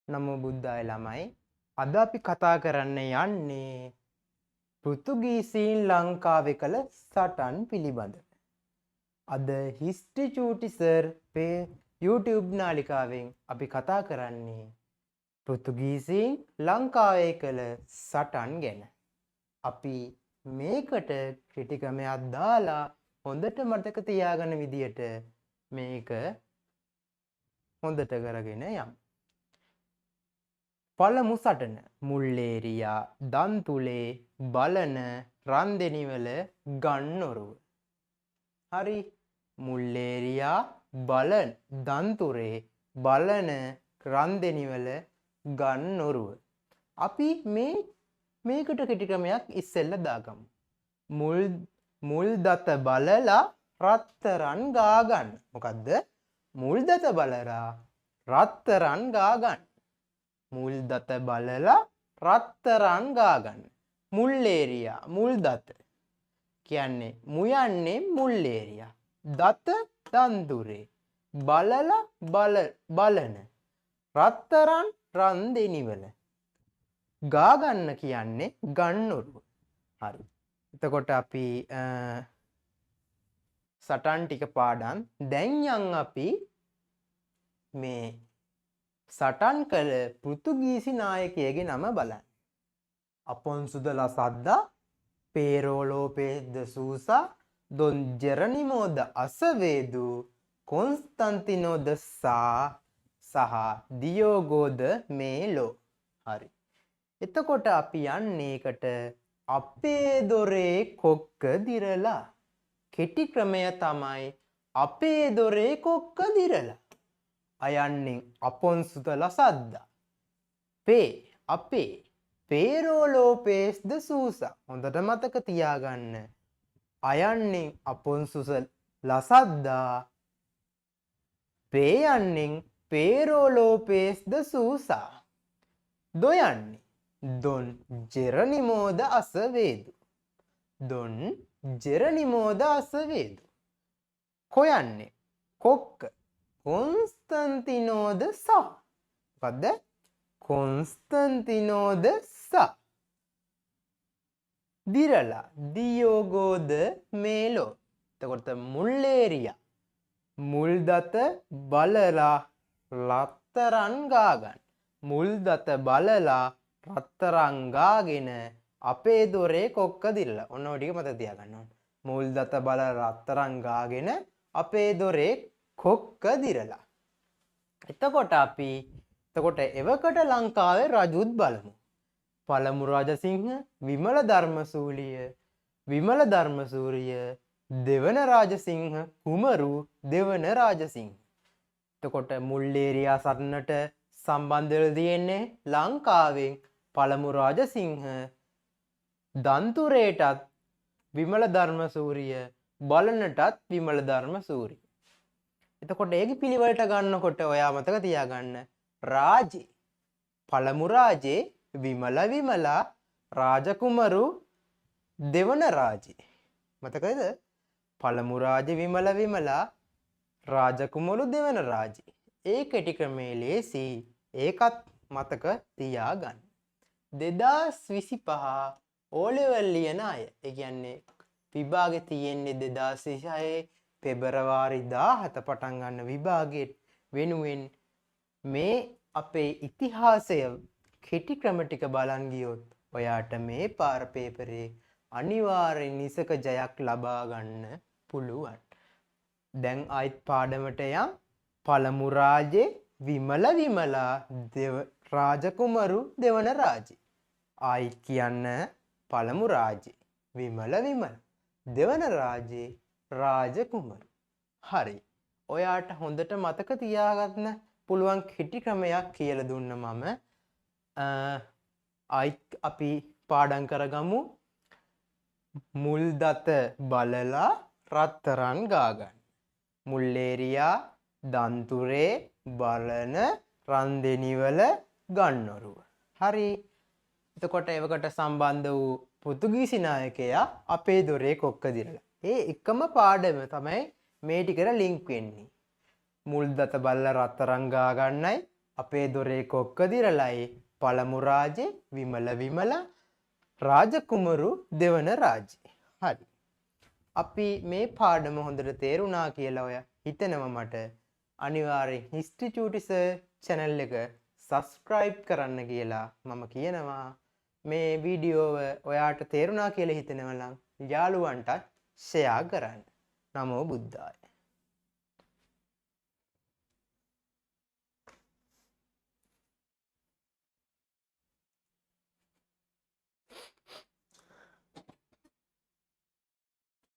නමෝ බුද්ධාය ළමයි. අද අපි කතා කරන්න යන්නේ පෘතුගීසීන් ලංකාවේ කළ සටන් පිළිබඳ. අද හිස්ටරි චූටි සර් පේ YouTube නාලිකාවෙන් අපි කතා කරන්නේ පෘතුගීසීන් ලංකාවේ කළ සටන් ගැන. අපි මේකට ක්‍රිටිකමයක් දාලා හොඳට මතක තියාගන්න විදියට මේක හොඳට කරගෙන යමු. පළමු සටන මුල්ලේරියා දන්තුලේ බලන රන්දෙනිවල ගන්නොරුව. හරි මුල්ලේරියා බලන දන්තුරේ බලන රන්දෙනිවල ගන්නොරුව. අපි මේකට කෙටික්‍රමයක් ඉස්සෙල්ල දාගමු. මුල් දත බලලා රත්තරන් ගාගන්න. මොකක්ද? මුල් දත බලලා රත්තරන් ගාගන්න. මුල් දත බලලා රත්තරන් ගාගන්න. මුල්ලේරියා මුල් දත කියන්නේ මුයන්නේ මුල්ලේරියා. දත දන්දුරේ බලලා බලන රත්තරන් රන්දෙනිවල ගාගන්න කියන්නේ ගන්නොරුව. හරි. එතකොට අපි සටන් ටික පාඩම් දැන් යන් අපි මේ සටන් කළ පෘතුගීසි නායකයගේ නම බලන්න. අපොන්සු ද ලසද්දා, පේරෝලෝ ද සූසා, දොන් ජෙරනිමෝ ද අසවේදු, කොන්ස්තන්තිනෝ ද සහ දියෝගෝ ද මේලෝ. හරි. එතකොට අපි යන්නේ එකට අපේ දොරේ කොක්ක දිරලා. කෙටි ක්‍රමය තමයි අපේ දොරේ කොක්ක දිරලා. අයන්නේ අපොන්සුත ලසද්දා. අපේ පේරෝලෝපේස් ද සූසා. හොඳට මතක තියාගන්න. අයන්නේ අපොන්සුස ලසද්දා. පේයන්නේ පේරෝලෝපේස් ද සූසා. දොයන්නේ දොන් ජෙරනිමෝද අසවේදු. දොන් ජෙරනිමෝද අසවේදු. කොයන්නේ කොක්ක කොන්ස්තන්තිනෝද සහ. මොකද්ද? කොන්ස්තන්තිනෝද සහ. දිරලා දියෝගෝද මේලෝ. එතකොට මුල්ලේරියා මුල් දත බලලා රත්තරන් ගාගන්න. මුල් දත බලලා රත්තරන් ගාගෙන අපේ දොරේ කොක්ක දිරලා. ඔන්න ඔය ටික මතක තියාගන්න ඕන. මුල් දත බලලා රත්තරන් ගාගෙන අපේ දොරේ කොක්ක දිරලා. එතකොට අපි එවකට ලංකාවේ රජුත් බලමු. පළමු රාජසිංහ විමල ධර්මසූරිය දෙවන රාජසිංහ කුමරු දෙවන රාජසිංහ. එතකොට මුල්ලේරියා සටනට සම්බන්ධ වෙලා තියෙන්නේ ලංකාවෙන් පළමු රාජසිංහ, දන්තුරේටත් විමල ධර්මසූරිය, බලනටත් විමල ධර්මසූරිය. එතකොට ඒකේ පිළිවෙලට ගන්නකොට ඔයා මතක තියාගන්න රාජේ පළමු රාජේ විමලා රාජකුමරු දෙවන රාජේ. මතකද? පළමු රාජේ විමලා රාජකුමරු දෙවන රාජේ. ඒ කෙටි ක්‍රමයේ ලේසි. ඒකත් මතක තියාගන්න. 2025 O level ලියන අය. ඒ කියන්නේ විභාගේ තියෙන්නේ 2026 පෙබරවාරි 17 පටන් ගන්න විභාගයේ වෙනුවෙන් මේ අපේ ඉතිහාසය කෙටි ක්‍රම ටික බලන් ගියොත් ඔයාට මේ පාර පේපරේ අනිවාර්යෙන් නිසක ජයක් ලබා ගන්න පුළුවන්. දැන් ආයිත් පාඩමට යම්. පළමු රාජේ විමලා රාජකුමරු දෙවන රාජේ. ආයිත් කියන්න පළමු රාජේ විමල දෙවන රාජේ රාජකුමරු. හරි. ඔයාට හොඳට මතක තියාගන්න පුළුවන් කෙටි ක්‍රමයක් කියලා දුන්න මම. ආයිත් අපි පාඩම් කරගමු. මුල් දත බලලා රත්තරන් ගාගන්න. මුල්ලේරියා දන්තුරේ බලන රන්දෙනිවල ගන්නොරුව. හරි. එතකොට එවකට සම්බන්ධ වූ පෘතුගීසි නායකයා අපේ දොරේ කොක්ක දිරලා. ඒ එකම පාඩම තමයි මේ ටිකට ලින්ක් වෙන්නේ. මුල් දත බලලා රත්තරන් ගා ගන්නයි අපේ දොරේ කොක්ක දිරලයි පළමු රාජේ විමල රාජකුමරු දෙවන රාජේ. හරි. අපි මේ පාඩම හොඳට තේරුණා කියලා ඔය හිතනවා මට. අනිවාර්යෙන් හිස්ටරි ටියුටර් channel එක subscribe කරන්න කියලා මම කියනවා. මේ වීඩියෝව ඔයාට තේරුණා කියලා හිතෙනවා නම් යාළුවන්ටත් share කරන්න. නමෝ බුද්ධාය.